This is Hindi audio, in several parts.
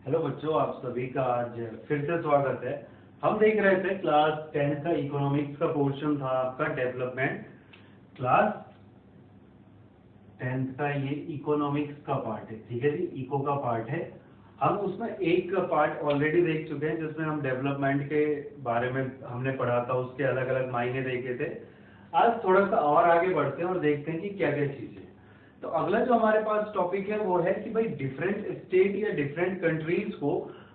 हेलो बच्चों, आप सभी का आज फिर से स्वागत है। हम देख रहे थे क्लास 10 का इकोनॉमिक्स का पोर्शन था आपका डेवलपमेंट। क्लास 10 का ये इकोनॉमिक्स का पार्ट है, ठीक है जी, इको का पार्ट है। हम उसमें एक पार्ट ऑलरेडी देख चुके हैं जिसमें हम डेवलपमेंट के बारे में हमने पढ़ा था, उसके अलग अलग मायने देखे थे। आज थोड़ा सा और आगे बढ़ते हैं और देखते हैं कि क्या क्या चीजें। तो अगला जो हमारे पास टॉपिक है वो है कि भाई डिफरेंट स्टेट या डिफरेंट कंट्रीज को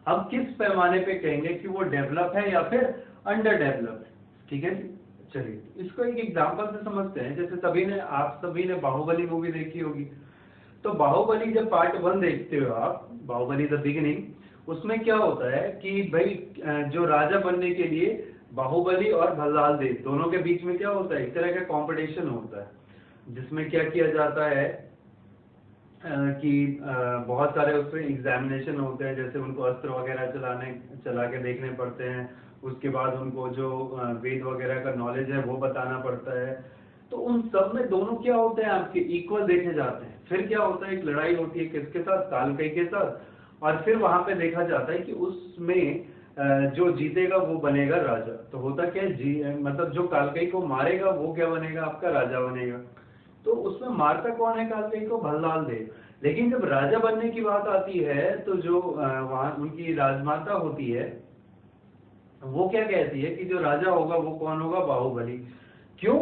हम किस पैमाने पे कहेंगे कि वो डेवलप है या फिर अंडर डेवलप है, ठीक है। चलिए इसको एक एग्जांपल से समझते हैं। जैसे आप सभी ने बाहुबली मूवी देखी होगी। तो बाहुबली जब पार्ट 1 देखते हो आप, बाहुबली द बिगिनिंग, उसमें क्या होता है कि भाई जो राजा बनने के लिए बाहुबली और भल्लाल देव दोनों के बीच में क्या होता है, एक तरह का कंपटीशन होता है जिसमें क्या किया जाता है कि बहुत सारे उसमें एग्जामिनेशन होते हैं। जैसे उनको अस्त्र वगैरह चला के देखने पड़ते हैं। उसके बाद उनको जो वेद वगैरह का नॉलेज है वो बताना पड़ता है। तो उन सब में दोनों क्या होते हैं, आपके इक्वल देखे जाते हैं। फिर क्या होता है, एक लड़ाई होती है किसके साथ, कालकई के साथ। और फिर वहां पे देखा जाता है कि उसमें जो जीतेगा वो बनेगा राजा। तो होता क्या है, मतलब जो कालकई को मारेगा वो क्या बनेगा, आपका राजा बनेगा। तो उसमें मारता कौन है कालकई को, भल्लाल देव। लेकिन जब राजा बनने की बात आती है तो जो वहां उनकी राजमाता होती है वो क्या कहती है कि जो राजा होगा वो कौन होगा, बाहुबली। क्यों?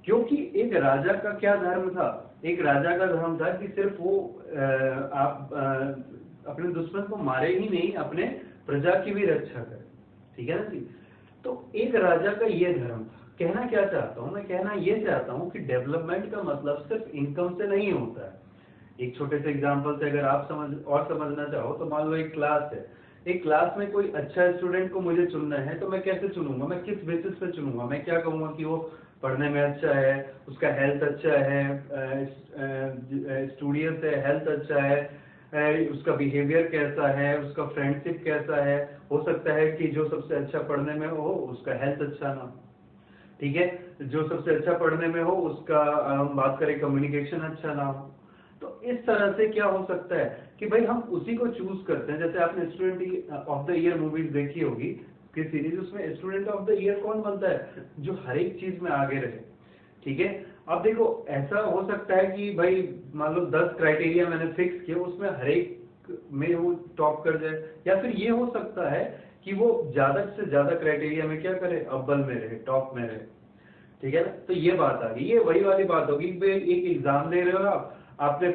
क्योंकि एक राजा का क्या धर्म था, एक राजा का धर्म था कि सिर्फ वो आप अपने दुश्मन को मारे ही नहीं, अपने प्रजा की भी रक्षा करे, ठीक है ना जी। तो एक राजा का ये धर्म था। कहना क्या चाहता हूं मैं, कहना ये चाहता हूं कि डेवलपमेंट का मतलब सिर्फ इनकम से नहीं होता है। एक छोटे से एग्जांपल से अगर आप समझना चाहो तो मान लो एक क्लास है। एक क्लास में कोई अच्छा स्टूडेंट को मुझे चुनना है, तो मैं कैसे चुनूंगा, मैं किस बेसिस पे चुनूंगा। मैं क्या कहूंगा कि वो पढ़ने में अच्छा है, उसका हेल्थ अच्छा है, स्टूडियस है, हेल्थ अच्छा है, उसका बिहेवियर कैसा है, उसका फ्रेंडशिप कैसा है। हो सकता है कि जो सबसे अच्छा पढ़ने में हो उसका हेल्थ अच्छा ना हो, ठीक है। जो सबसे अच्छा पढ़ने में हो उसका हम बात करें कम्युनिकेशन अच्छा ना हो। तो इस तरह से क्या हो सकता है कि भाई हम उसी को चूज करते हैं। जैसे आपने student of the year movies देखी होगी कि सीरीज, उसमें स्टूडेंट ऑफ द ईयर कौन बनता है, जो हर एक चीज में आगे रहे, ठीक है। अब देखो ऐसा हो सकता है कि भाई मान लो 10 क्राइटेरिया मैंने फिक्स किए, उसमें हर एक में वो टॉप कर जाए। या फिर ये हो सकता है कि वो ज्यादा से ज्यादा क्राइटेरिया में क्या करे, अव्वल में रहे, टॉप में रहे, ठीक है ना। तो ये बात आ गई, ये वही वाली बात होगी। एक एग्जाम दे रहे हो आप, आपने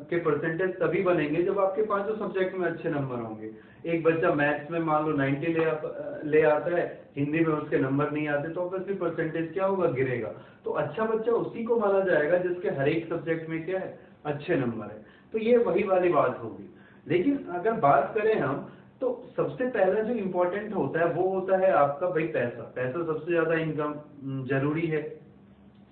के परसेंटेज तभी बनेंगे जब आपके पांचों सब्जेक्ट में अच्छे नंबर होंगे। एक बच्चा मैथ्स में मान लो 90 ले आता है, हिंदी में उसके नंबर नहीं आते, तो ऑब्वियसली परसेंटेज क्या होगा, गिरेगा। तो अच्छा बच्चा उसी को माना जाएगा जिसके हर एक सब्जेक्ट में क्या है, अच्छे नंबर है। तो ये वही वाली बात होगी। लेकिन अगर बात करें हम, तो सबसे पहला जो इम्पोर्टेंट होता है वो होता है आपका भाई पैसा। पैसा सबसे ज्यादा इनकम जरूरी है।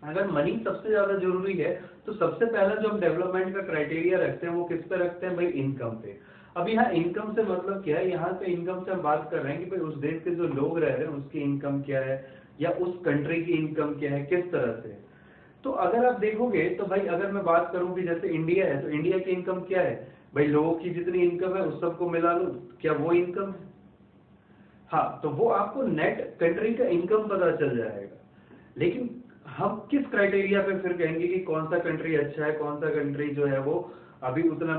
अगर मनी सबसे ज्यादा जरूरी है तो सबसे पहला जो हम डेवलपमेंट का क्राइटेरिया रखते हैं वो किस पे रखते हैं भाई, इनकम पे। अब यहाँ इनकम से मतलब क्या है, यहाँ पे इनकम से हम बात कर रहे हैं कि भाई उस देश के जो लोग रह रहे हैं उसकी इनकम क्या है, या उस कंट्री की इनकम क्या है, किस तरह से। तो अगर आप देखोगे तो भाई अगर मैं बात करूं कि जैसे इंडिया है, तो इंडिया की इनकम क्या है भाई, लोगों की जितनी इनकम है उस सबको मिला लूं, क्या वो इनकम है? हाँ, तो वो आपको नेट कंट्री का इनकम पता चल जाएगा। लेकिन हम किस क्राइटेरिया पे फिर कहेंगे कि कौन सा कंट्री अच्छा है, कौन सा कंट्री जो है वो अभी उतना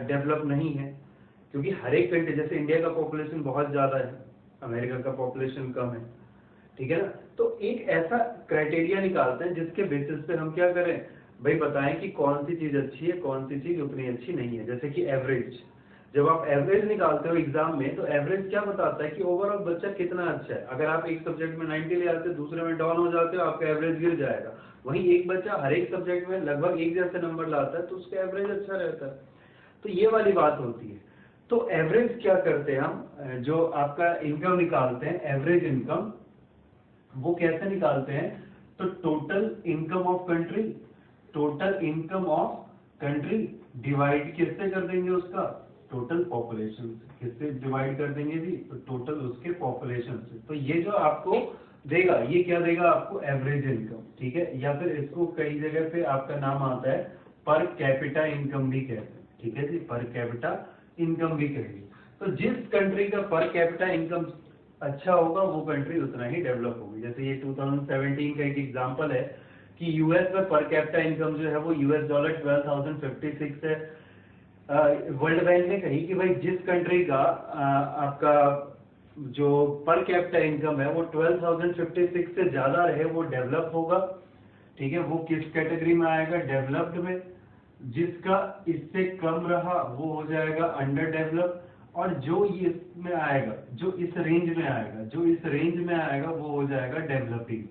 डेवलप नहीं है। क्योंकि हर एक कंट्री, जैसे इंडिया का पॉपुलेशन बहुत ज्यादा है, अमेरिका का पॉपुलेशन कम है, ठीक है ना। तो एक ऐसा क्राइटेरिया निकालते हैं जिसके बेसिस पे हम क्या करें भाई, बताएं कि कौन सी चीज अच्छी है, कौन सी चीज उतनी अच्छी नहीं है। जैसे कि एवरेज, जब आप एवरेज निकालते हो एग्जाम में, तो एवरेज क्या बताता है कि ओवरऑल बच्चा कितना अच्छा है। अगर आप एक सब्जेक्ट में 90 ले आते हो, दूसरे में डाउन हो जाते हो, आपका एवरेज गिर जाएगा। वहीं एक बच्चा हर एक सब्जेक्ट में लगभग एक जैसे नंबर लाता है तो उसका एवरेज अच्छा रहता है। तो ये वाली बात होती है। तो एवरेज क्या करते हैं हम, जो आपका इनकम निकालते हैं, एवरेज इनकम, वो कैसे निकालते हैं, तो total income of country, total income of country divide किससे कर देंगे, उसका टोटल पॉपुलेशन से। किससे डिवाइड कर देंगे जी, तो टोटल उसके पॉपुलेशन से। तो ये जो आपको देगा, ये क्या देगा आपको, एवरेज इनकम, ठीक है। या फिर इसको कई जगह पे आपका नाम आता है पर कैपिटा इनकम भी कहते हैं, ठीक है जी, पर कैपिटा इनकम भी कहेंगे। तो जिस कंट्री का पर कैपिटा इनकम अच्छा होगा वो कंट्री उतना ही डेवलप होगी। जैसे ये 2017 का एक एग्जांपल है कि यूएस में पर कैपिटा इनकम जो है वो यूएस डॉलर 12,056 है। वर्ल्ड बैंक ने कही कि भाई जिस कंट्री का आपका जो पर कैपिटा इनकम है वो 12,056 से ज्यादा रहे वो डेवलप होगा। ठीक है, वो किस कैटेगरी में आएगा? डेवलप्ड में। जिसका इससे कम रहा वो हो जाएगा अंडर डेवलप, और जो इसमें आएगा, जो इस रेंज में आएगा, जो इस रेंज में आएगा वो हो जाएगा डेवलपिंग।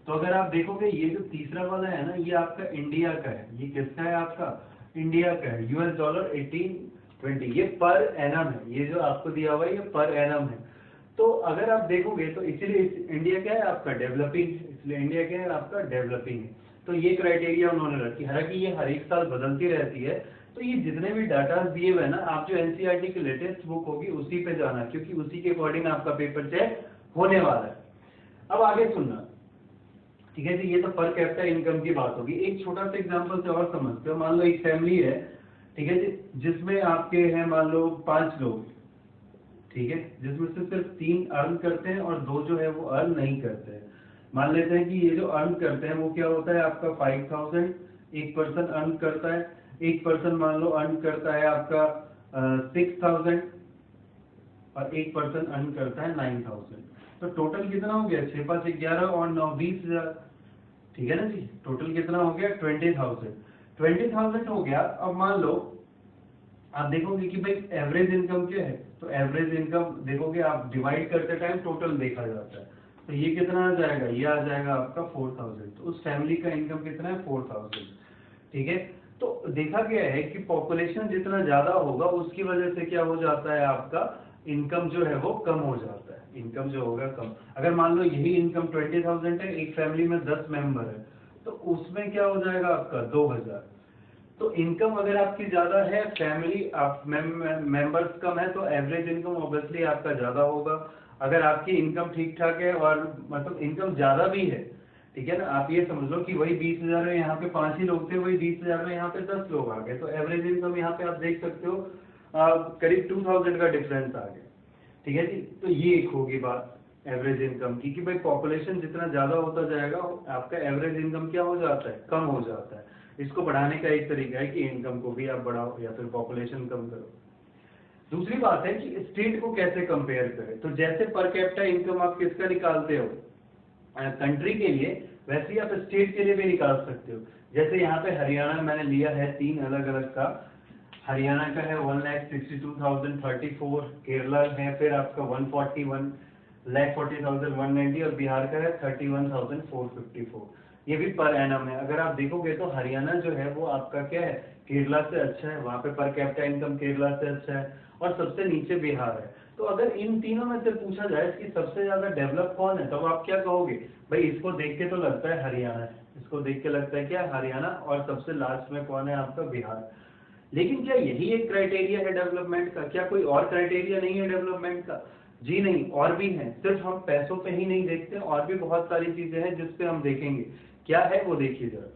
तो अगर आप देखोगे ये जो तीसरा वाला है ना, ये आपका इंडिया का है। ये किसका है? आपका इंडिया का है। यूएस डॉलर 1820, ये पर एनम है। ये जो आपको दिया हुआ है ये पर एनम है। तो अगर आप देखोगे तो इसलिए इंडिया क्या है? आपका डेवलपिंग। इसलिए इंडिया क्या है? आपका डेवलपिंग है। तो ये क्राइटेरिया उन्होंने रखी। हालांकि ये हर एक साल बदलती रहती है। तो ये जितने भी डाटा दिए हुए हैं ना, आप जो एनसीईआरटी की लेटेस्ट बुक होगी उसी पे जाना, क्योंकि उसी के अकॉर्डिंग आपका पेपर चेक होने वाला है। अब आगे सुनना, ठीक है जी। ये तो पर कैपिटा इनकम की बात होगी। एक छोटा सा एग्जांपल से और समझते हो। मान लो एक फैमिली है, ठीक है जी, जिसमें आपके हैं मान लो 5 लोग, ठीक है, जिसमें से सिर्फ 3 अर्न करते हैं और 2 जो है वो अर्न नहीं करते हैं। मान लेते हैं कि ये जो अर्न करते हैं वो क्या होता है आपका 5,000, एक पर्सन अर्न करता है, एक पर्सन मान लो अर्न करता है आपका 6,000, और एक पर्सन अर्न करता है 9,000। तो टोटल कितना हो गया? 6 5 11 और 9 20,000। ठीक है ना जी। टोटल कितना हो गया? 20,000। 20,000 हो गया। अब मान लो आप देखोगे कि भाई एवरेज इनकम क्या है, तो एवरेज इनकम देखोगे आप डिवाइड करते टाइम टोटल देखा जाता है। तो ये कितना आ जाएगा? ये आ जाएगा आपका 4,000। तो उस फैमिली का इनकम कितना है? 4,000। ठीक है। तो देखा गया है कि पॉपुलेशन जितना ज्यादा होगा उसकी वजह से क्या हो जाता है? आपका इनकम जो है वो कम हो जाता है। इनकम जो होगा कम। अगर मान लो यही इनकम 20,000 है, एक फैमिली में 10 मेंबर है, तो उसमें क्या हो जाएगा आपका? 2,000। तो इनकम अगर आपकी ज्यादा है, फैमिली आप मेंबर्स कम है, तो एवरेज इनकम ऑब्वियसली आपका ज्यादा होगा। अगर आपकी इनकम ठीक ठाक है और मतलब इनकम ज्यादा भी है, ठीक है ना, आप ये समझ लो कि वही 20,000 में यहाँ पे 5 ही लोग थे, वही 20,000 में यहाँ पे 10 लोग आ गए, तो एवरेज इनकम यहाँ पे आप देख सकते हो करीब 2,000 का डिफरेंस आ गया। ठीक है जी। तो ये एक होगी बात एवरेज इनकम की, कि भाई पॉपुलेशन जितना ज्यादा होता जाएगा आपका एवरेज इनकम क्या हो जाता है? कम हो जाता है। इसको बढ़ाने का एक तरीका है कि इनकम को भी आप बढ़ाओ या फिर पॉपुलेशन कम करो। दूसरी बात है कि स्टेट को कैसे कंपेयर करें। तो जैसे पर कैपिटा इनकम आप किसका निकालते हो कंट्री के लिए, वैसे ही आप स्टेट के लिए भी निकाल सकते हो। जैसे यहाँ पे हरियाणा मैंने लिया है 3 अलग अलग का। हरियाणा का है 1,62,034, केरला है फिर आपका 1,40,190 और बिहार का है 31,454। ये भी पर एनम है। अगर आप देखोगे तो हरियाणा जो है वो आपका क्या है? केरला से अच्छा है। वहां पे पर कैपिटा इनकम केरला से अच्छा है, और सबसे नीचे बिहार है। तो अगर इन तीनों में से पूछा जाए कि सबसे ज्यादा डेवलप कौन है, तब आप क्या कहोगे? भाई इसको देख के तो लगता है हरियाणा है, इसको देख के लगता है क्या? हरियाणा। और सबसे लास्ट में कौन है? आपका बिहार। लेकिन क्या यही एक क्राइटेरिया है डेवलपमेंट का? क्या कोई और क्राइटेरिया नहीं है डेवलपमेंट का? जी नहीं, और भी हैं। सिर्फ हम पैसों पे ही नहीं देखते, और भी बहुत सारी चीजें हैं जिसपे हम देखेंगे। क्या है वो देखिए जरा।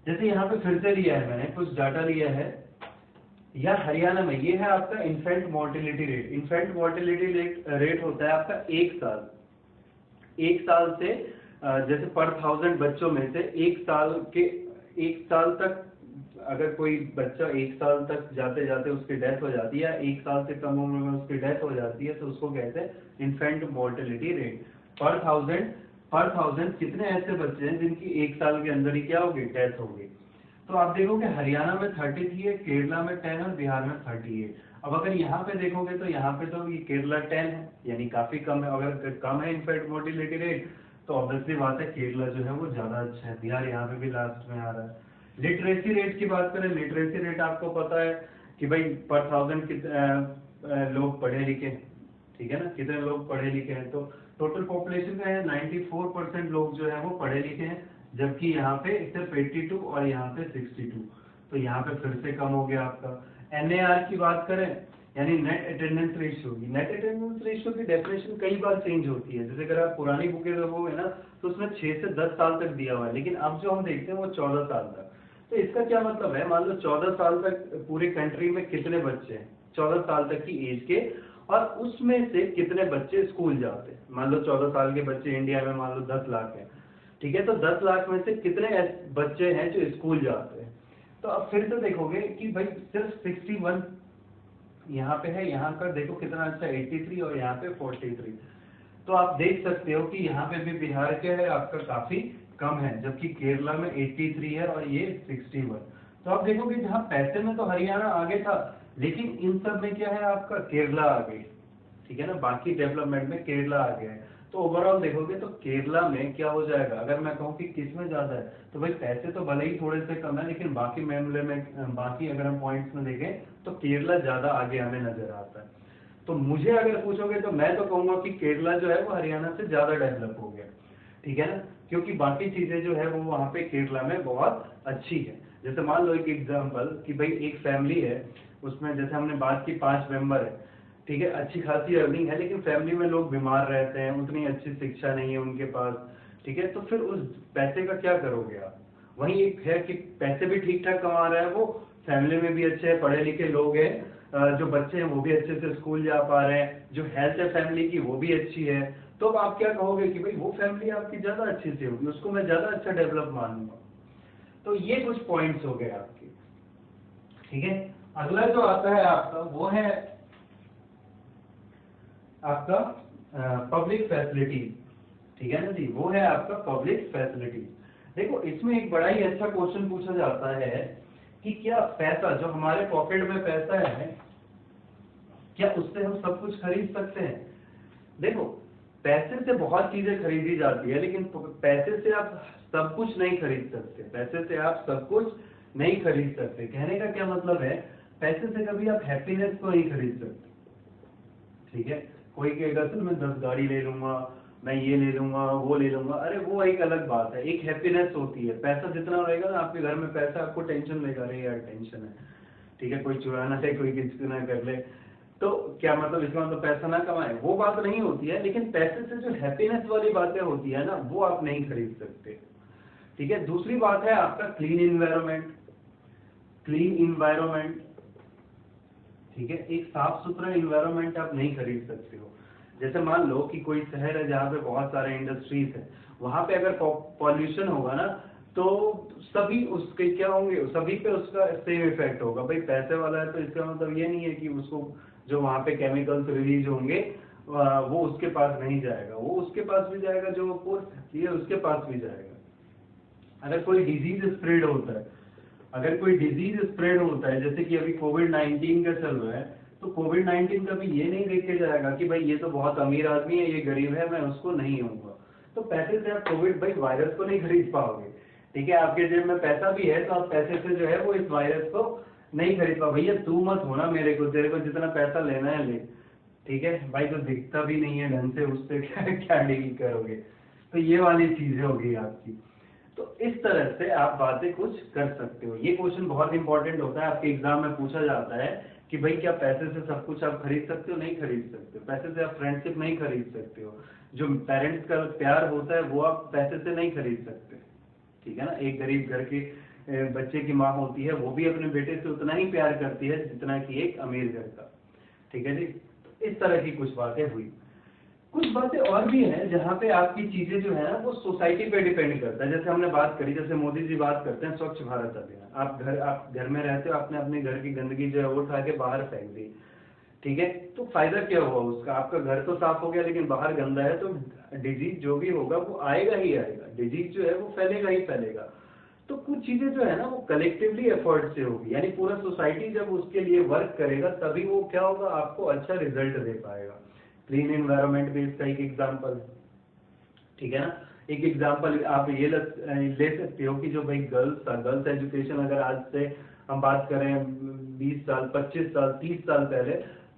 जैसे यहाँ पे फिर से लिया है मैंने कुछ डाटा लिया है, या हरियाणा में ये है आपका infant mortality rate. Infant mortality rate होता है आपका 1 साल से जैसे पर 1000 बच्चों में से 1 साल तक अगर कोई बच्चा 1 साल तक जाते जाते उसकी डेथ हो जाती है, या 1 साल से कम उम्र में उसकी डेथ हो जाती है, तो उसको कहते हैं इन्फेंट मोर्टेलिटी रेट। पर थाउजेंड कितने ऐसे बच्चे हैं जिनकी 1 साल के अंदर ही क्या होगी? डेथ होगी। तो आप देखोगे हरियाणा में 33 है, केरला में 10 और बिहार में 38। अब अगर यहाँ पे देखोगे तो यहाँ पे तो ये केरला 10 है, यानी काफी कम है। अगर कम है इन्फेंट मोर्टेलिटी रेट, तो ऑब्वियसली बात है केरला जो है वो ज्यादा अच्छा है। बिहार यहाँ पे भी लास्ट में आ रहा है। लिटरेसी रेट की बात करें, लिटरेसी रेट आपको पता है कि भाई पर 1000 कितने लोग पढ़े लिखे, ठीक है ना, कितने लोग पढ़े लिखे हैं। तो टोटल पॉपुलेशन का है 94% लोग जो है वो पढ़े लिखे हैं, जबकि यहाँ पे सिर्फ 82 और यहाँ पे 62। तो यहाँ पे फिर से कम हो गया आपका। एनएआर की बात करें, यानी नेट अटेंडेंस रेशियो की। नेट अटेंडेंस रेशियो की डेफिनेशन कई बार चेंज होती है। जैसे अगर आप पुरानी बुकें देखोगे ना, तो उसमें 6 से 10 साल तक दिया हुआ है, लेकिन अब जो हम देखते हैं वो 14 साल तक। तो इसका क्या मतलब है? मान लो 14 साल तक पूरी कंट्री में कितने बच्चे हैं? 14 साल तक की एज के, और उसमें से कितने बच्चे स्कूल जाते हैं। मान लो 14 साल के बच्चे इंडिया में मान लो 10 लाख हैं, ठीक है, तो 10 लाख में से कितने बच्चे हैं जो स्कूल जाते हैं। तो अब फिर से देखोगे कि भाई सिर्फ 61 यहाँ पे है, यहाँ का देखो कितना अच्छा 83 और यहाँ पे 43। तो आप देख सकते हो कि यहाँ पे भी बिहार के है आपका काफी कम है, जबकि केरला में 83 है और ये 61। तो आप देखोगे जहाँ पैसे में तो हरियाणा आगे था, लेकिन इन सब में क्या है आपका केरला आगे, ठीक है ना, बाकी डेवलपमेंट में केरला आगे है। तो ओवरऑल देखोगे तो केरला में क्या हो जाएगा, अगर मैं कहूँ कि किस में ज्यादा है, तो भाई पैसे तो भले ही थोड़े से कम है, लेकिन बाकी मामले में, बाकी अगर हम पॉइंट्स में देखें तो केरला ज्यादा आगे हमें नजर आता है। तो मुझे अगर पूछोगे तो मैं तो कहूंगा कि केरला जो है वो हरियाणा से ज्यादा डेवलप हो गया, ठीक है ना, क्योंकि बाकी चीजें जो है वो वहाँ पे केरला में बहुत अच्छी है। जैसे मान लो एक एग्जांपल कि भाई एक फैमिली है, उसमें जैसे हमने बात की 5 मेंबर है, ठीक है, अच्छी खासी अर्निंग है, लेकिन फैमिली में लोग बीमार रहते हैं, उतनी अच्छी शिक्षा नहीं है उनके पास, ठीक है, तो फिर उस पैसे का क्या करोगे आप। वहीं एक है कि पैसे भी ठीक ठाक कमा रहा है वो, फैमिली में भी अच्छे पढ़े लिखे लोग हैं, जो बच्चे हैं वो भी अच्छे से स्कूल जा पा रहे हैं, जो हेल्थ है फैमिली की वो भी अच्छी है, तो अब आप क्या कहोगे कि भाई वो फैमिली आपकी ज्यादा अच्छी से होगी, उसको मैं ज्यादा अच्छा डेवलप मानूंगा। तो ये कुछ पॉइंट्स हो गए आपके, ठीक है। अगला जो आता है आपका वो है आपका पब्लिक फैसिलिटी, ठीक है ना जी, वो है आपका पब्लिक फैसिलिटी। देखो इसमें एक बड़ा ही अच्छा क्वेश्चन पूछा जाता है कि क्या पैसा, जो हमारे पॉकेट में पैसा है, क्या उससे हम सब कुछ खरीद सकते हैं। देखो पैसे से बहुत चीजें खरीदी जाती है, लेकिन पैसे से आप सब कुछ नहीं खरीद सकते, पैसे से आप सब कुछ नहीं खरीद सकते। कहने का क्या मतलब है, पैसे से कभी आप हैप्पीनेस को नहीं खरीद सकते, ठीक है। कोई कहेगा चल मैं 10 गाड़ी ले लूंगा, मैं ये ले लूंगा वो ले लूंगा, अरे वो एक अलग बात है, एक हैप्पीनेस होती है। पैसा जितना रहेगा ना आपके घर में, पैसा आपको टेंशन लेगा, अरे यार टेंशन है, ठीक है, कोई चुराना है, कोई किसी ना कर ले, तो क्या मतलब इसका मतलब पैसा ना कमाए, वो बात नहीं होती है। लेकिन पैसे से जो हैप्पीनेस वाली बातें होती है ना, वो आप नहीं खरीद सकते, ठीक है। दूसरी बात है आपका क्लीन इन्वायरमेंट, क्लीन इन्वायरमेंट, ठीक है, एक साफ सुथरा इन्वायरमेंट आप नहीं खरीद सकते हो। जैसे मान लो कि कोई शहर है जहाँ पे बहुत सारे इंडस्ट्रीज है, वहां पे अगर पॉल्यूशन होगा ना, तो सभी उसके क्या होंगे, सभी पे उसका सेम इफेक्ट होगा। भाई पैसे वाला है तो इसका मतलब ये नहीं है कि उसको जो वहां पे केमिकल्स रिलीज होंगे वो उसके पास नहीं जाएगा, वो उसके पास भी जाएगा, जो पोस्ट है उसके पास भी जाएगा। अगर कोई डिजीज स्प्रेड होता है, अगर कोई डिजीज स्प्रेड होता है, जैसे कि अभी कोविड-19 का चल रहा है, तो कोविड-19 का भी ये नहीं देखे जाएगा कि भाई ये तो बहुत अमीर आदमी है, ये गरीब है, मैं उसको नहीं होऊंगा। तो पैसे से आप कोविड भाई वायरस को नहीं खरीद पाओगे, ठीक है। आपके जेब में पैसा भी है तो आप पैसे से जो है वो इस वायरस को नहीं खरीद पाओ। भैया तू मत होना मेरे को, तेरे को जितना पैसा लेना है ले, ठीक है भाई, तो दिखता भी नहीं है ढंग से, उससे क्या क्या डील करोगे। तो ये वाली चीजें होगी आपकी। तो इस तरह से आप बातें कुछ कर सकते हो। ये क्वेश्चन बहुत इंपॉर्टेंट होता है, आपके एग्जाम में पूछा जाता है कि भाई क्या पैसे से सब कुछ आप खरीद सकते हो, नहीं खरीद सकते हो। पैसे से आप फ्रेंडशिप नहीं खरीद सकते हो, जो पेरेंट्स का प्यार होता है वो आप पैसे से नहीं खरीद सकते, ठीक है ना। एक गरीब घर के बच्चे की माँ होती है, वो भी अपने बेटे से उतना ही प्यार करती है जितना कि एक अमीर घर का, ठीक है जी। तो इस तरह की कुछ बातें हुई। कुछ बातें और भी हैं जहाँ पे आपकी चीजें जो है ना वो सोसाइटी पे डिपेंड करता है। जैसे हमने बात करी, जैसे मोदी जी बात करते हैं स्वच्छ भारत अभियान, आप घर में रहते हो, आपने अपने घर की गंदगी जो है वो उठा के बाहर फेंक दी, ठीक है, तो फायदा क्या हुआ उसका, आपका घर तो साफ हो गया, लेकिन बाहर गंदा है, तो डिजीज जो भी होगा वो आएगा ही आएगा, डिजीज जो है वो फैलेगा ही फैलेगा। तो कुछ चीजें जो है ना वो कलेक्टिवली एफर्ट से होगी, यानी पूरा सोसाइटी जब उसके लिए वर्क करेगा तभी वो क्या होगा, आपको अच्छा रिजल्ट दे पाएगा। क्लीन एनवायरनमेंट भी इसका एक एग्जांपल है, ठीक है ना। एक एग्जांपल आप ये ले सकते हो कि जो भाई गर्ल्स एजुकेशन, अगर आज से हम बात करें 20 साल 25 साल 30 साल पहले,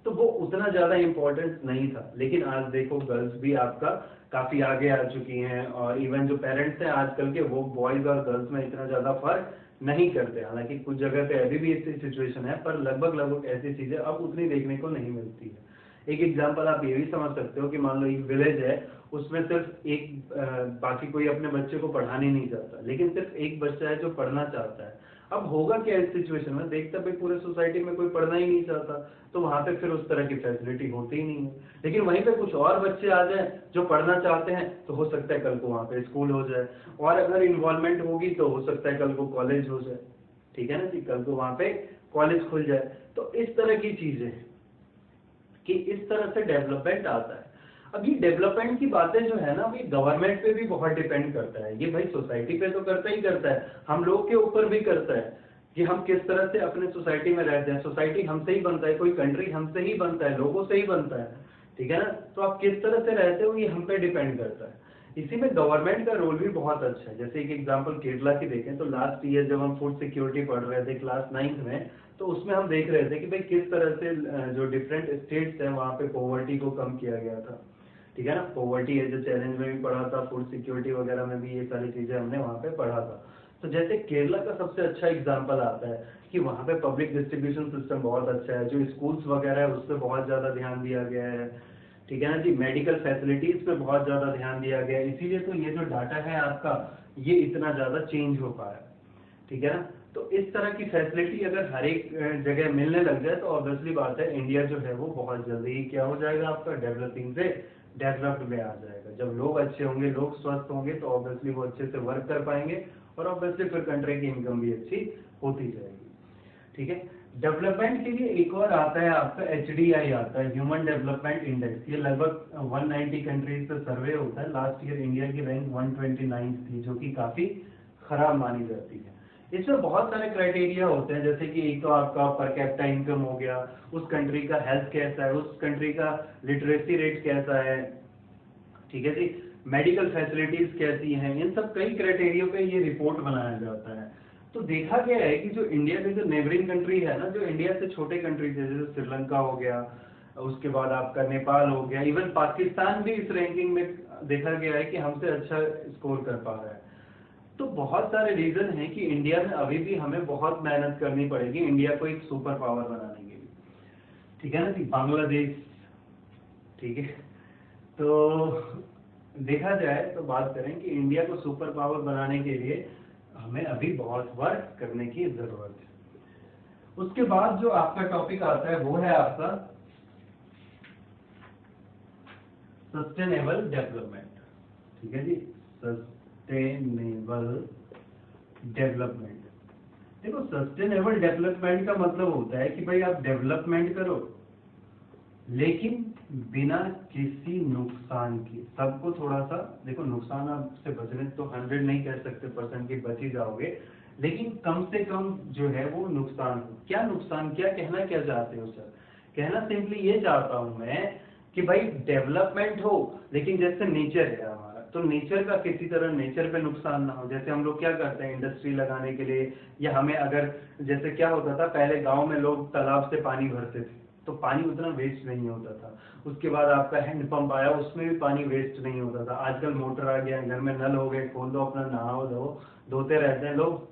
तो वो उतना ज्यादा इम्पोर्टेंस नहीं था, लेकिन आज देखो गर्ल्स भी आपका काफी आगे आ चुकी हैं, और इवन जो पेरेंट्स हैं आजकल के, वो बॉयज और गर्ल्स में इतना ज्यादा फर्क नहीं करते। हालांकि कुछ जगह पे अभी भी ऐसी सिचुएशन है, पर लगभग लगभग ऐसी चीजें अब उतनी देखने को नहीं मिलती है। एक एग्जांपल आप ये भी समझ सकते हो कि मान लो एक विलेज है, उसमें सिर्फ बाकी कोई अपने बच्चे को पढ़ाने नहीं चाहता, लेकिन सिर्फ एक बच्चा है जो पढ़ना चाहता है। अब होगा क्या इस सिचुएशन में, देखता भाई पूरे सोसाइटी में कोई पढ़ना ही नहीं चाहता, तो वहां पे फिर उस तरह की फैसिलिटी होती ही नहीं है। लेकिन वहीं पे कुछ और बच्चे आ जाए जो पढ़ना चाहते हैं, तो हो सकता है कल को वहां पे स्कूल हो जाए, और अगर इन्वॉल्वमेंट होगी तो हो सकता है कल को कॉलेज हो जाए, ठीक है ना जी, कल को वहां पे कॉलेज खुल जाए। तो इस तरह की चीजें कि इस तरह से डेवलपमेंट आता है। अब ये डेवलपमेंट की बातें जो है ना, ये गवर्नमेंट पे भी बहुत डिपेंड करता है, ये भाई सोसाइटी पे तो करता ही करता है, हम लोग के ऊपर भी करता है कि हम किस तरह से अपने सोसाइटी में रहते हैं। सोसाइटी हमसे ही बनता है, कोई कंट्री हमसे ही बनता है, लोगों से ही बनता है, ठीक है ना। तो आप किस तरह से रहते हो ये हम पे डिपेंड करता है। इसी में गवर्नमेंट का रोल भी बहुत अच्छा है। जैसे एक एग्जांपल केरला की देखें तो लास्ट ईयर जब हम फूड सिक्योरिटी पढ़ रहे थे क्लास 9th में, तो उसमें हम देख रहे थे कि भाई किस तरह से जो डिफरेंट स्टेट्स हैं वहाँ पे पॉवर्टी को कम किया गया था, ठीक है ना। पॉवर्टी एज ए चैलेंज में भी पढ़ा था, फूड सिक्योरिटी वगैरह में भी ये सारी चीजें हमने वहाँ पे पढ़ा था। तो जैसे केरला का सबसे अच्छा एग्जाम्पल आता है कि वहाँ पे पब्लिक डिस्ट्रीब्यूशन सिस्टम बहुत अच्छा है, जो स्कूल्स वगैरह है उस पर बहुत ज्यादा ध्यान दिया गया है, ठीक है ना जी। मेडिकल फैसिलिटीज पे बहुत ज्यादा ध्यान दिया गया है, इसीलिए तो ये जो डाटा है आपका ये इतना ज्यादा चेंज हो पाया, ठीक है ना। तो इस तरह की फैसिलिटी अगर हर एक जगह मिलने लग जाए तो ऑब्वियसली बात है इंडिया जो है वो बहुत जल्दी ही क्या हो जाएगा, आपका डेवलपिंग से डेवलप्ड में आ जाएगा। जब लोग अच्छे होंगे, लोग स्वस्थ होंगे, तो ऑब्वियसली वो अच्छे से वर्क कर पाएंगे, और ऑब्वियसली फिर कंट्री की इनकम भी अच्छी होती जाएगी, ठीक है। डेवलपमेंट के लिए एक और आता है आपका HDI आता है, ह्यूमन डेवलपमेंट इंडेक्स। ये लगभग 190 कंट्रीज पे सर्वे होता है। लास्ट ईयर इंडिया की रैंक 129 थी, जो कि काफी खराब मानी जाती है। इसमें बहुत सारे क्राइटेरिया होते हैं, जैसे कि एक तो आपका पर कैपिटा इनकम हो गया, उस कंट्री का हेल्थ कैसा है, उस कंट्री का लिटरेसी रेट कैसा है, ठीक है जी, मेडिकल फैसिलिटीज कैसी हैं, इन सब कई क्राइटेरिया पे ये रिपोर्ट बनाया जाता है। तो देखा गया है कि जो इंडिया के जो नेबरिंग कंट्री है ना, जो इंडिया से छोटे कंट्रीज है, जैसे श्रीलंका हो गया, उसके बाद आपका नेपाल हो गया, इवन पाकिस्तान भी इस रैंकिंग में देखा गया है कि हमसे अच्छा स्कोर कर पा रहा है। तो बहुत सारे रीजन हैं कि इंडिया में अभी भी हमें बहुत मेहनत करनी पड़ेगी इंडिया को एक सुपर पावर बनाने के लिए, ठीक है ना जी। बांग्लादेश, ठीक है। तो देखा जाए तो बात करें कि इंडिया को सुपर पावर बनाने के लिए हमें अभी बहुत वर्क करने की जरूरत है। उसके बाद जो आपका टॉपिक आता है वो है आपका सस्टेनेबल डेवलपमेंट, ठीक है जी, सस्टेनेबल डेवलपमेंट। देखो सस्टेनेबल डेवलपमेंट का मतलब होता है कि भाई आप डेवलपमेंट करो लेकिन बिना किसी नुकसान के। सबको थोड़ा सा देखो, नुकसान आपसे बचने तो 100 नहीं कह सकते % की बच ही जाओगे, लेकिन कम से कम जो है वो नुकसान हो। क्या नुकसान, क्या कहना क्या चाहते हो सर? कहना सिंपली ये चाहता हूं मैं कि भाई डेवलपमेंट हो, लेकिन जैसे नेचर है हमारा, तो नेचर का किसी तरह नेचर पे नुकसान ना हो। जैसे हम लोग क्या करते हैं इंडस्ट्री लगाने के लिए, या हमें अगर जैसे क्या होता था पहले गांव में लोग तालाब से पानी भरते थे, तो पानी उतना वेस्ट नहीं होता था। उसके बाद आपका हैंडपंप आया, उसमें भी पानी वेस्ट नहीं होता था। आजकल मोटर आ गया, घर में नल हो गए, खोल दो अपना, नहाओ धो, धोते रहते हैं लोग,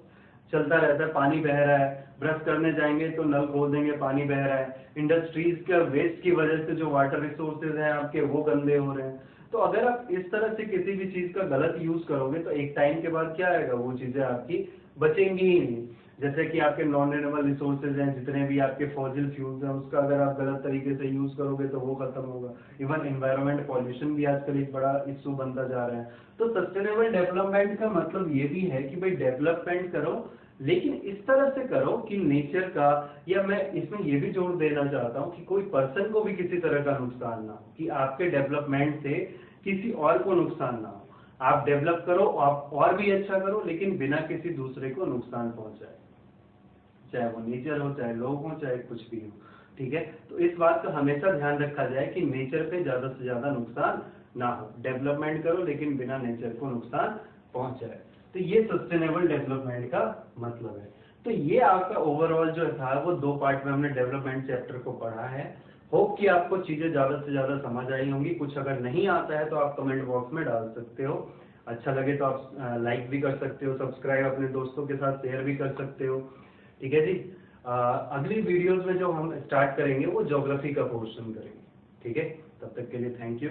चलता रहता है, पानी बह रहा है। ब्रश करने जाएंगे तो नल खोल देंगे, पानी बह रहा है। इंडस्ट्रीज के वेस्ट की वजह से जो वाटर रिसोर्सेज हैं आपके वो गंदे हो रहे हैं। तो अगर आप इस तरह से किसी भी चीज का गलत यूज करोगे तो एक टाइम के बाद क्या आएगा, वो चीजें आपकी बचेंगी ही नहीं। जैसे कि आपके नॉन रिन्यूएबल रिसोर्सेज हैं, जितने भी आपके फॉसिल फ्यूल्स हैं, उसका अगर आप गलत तरीके से यूज करोगे तो वो खत्म होगा। इवन एनवायरनमेंट पॉल्यूशन भी आजकल एक बड़ा इशू बनता जा रहा है। तो सस्टेनेबल डेवलपमेंट का मतलब ये भी है कि भाई डेवलपमेंट करो, लेकिन इस तरह से करो कि नेचर का, या मैं इसमें ये भी जोड़ देना चाहता हूँ कि कोई पर्सन को भी किसी तरह का नुकसान ना हो, कि आपके डेवलपमेंट से किसी और को नुकसान ना हो। आप डेवलप करो, आप और भी अच्छा करो, लेकिन बिना किसी दूसरे को नुकसान पहुंचाए, चाहे वो नेचर हो, चाहे लोग हो, चाहे कुछ भी हो, ठीक है। तो इस बात का हमेशा ध्यान रखा जाए कि नेचर पे ज्यादा से ज्यादा नुकसान ना हो। डेवलपमेंट करो लेकिन बिना नेचर को नुकसान पहुंचाए। तो ये सस्टेनेबल डेवलपमेंट का मतलब है। तो ये आपका ओवरऑल जो था वो 2 पार्ट में हमने डेवलपमेंट चैप्टर को पढ़ा है। होप कि आपको चीजें ज्यादा से ज्यादा समझ आई होंगी। कुछ अगर नहीं आता है तो आप कमेंट बॉक्स में डाल सकते हो। अच्छा लगे तो आप लाइक भी कर सकते हो, सब्सक्राइब अपने दोस्तों के साथ शेयर भी कर सकते हो, ठीक है जी। अगली वीडियोस में जो हम स्टार्ट करेंगे वो ज्योग्राफी का पोर्शन करेंगे, ठीक है। तब तक के लिए थैंक यू।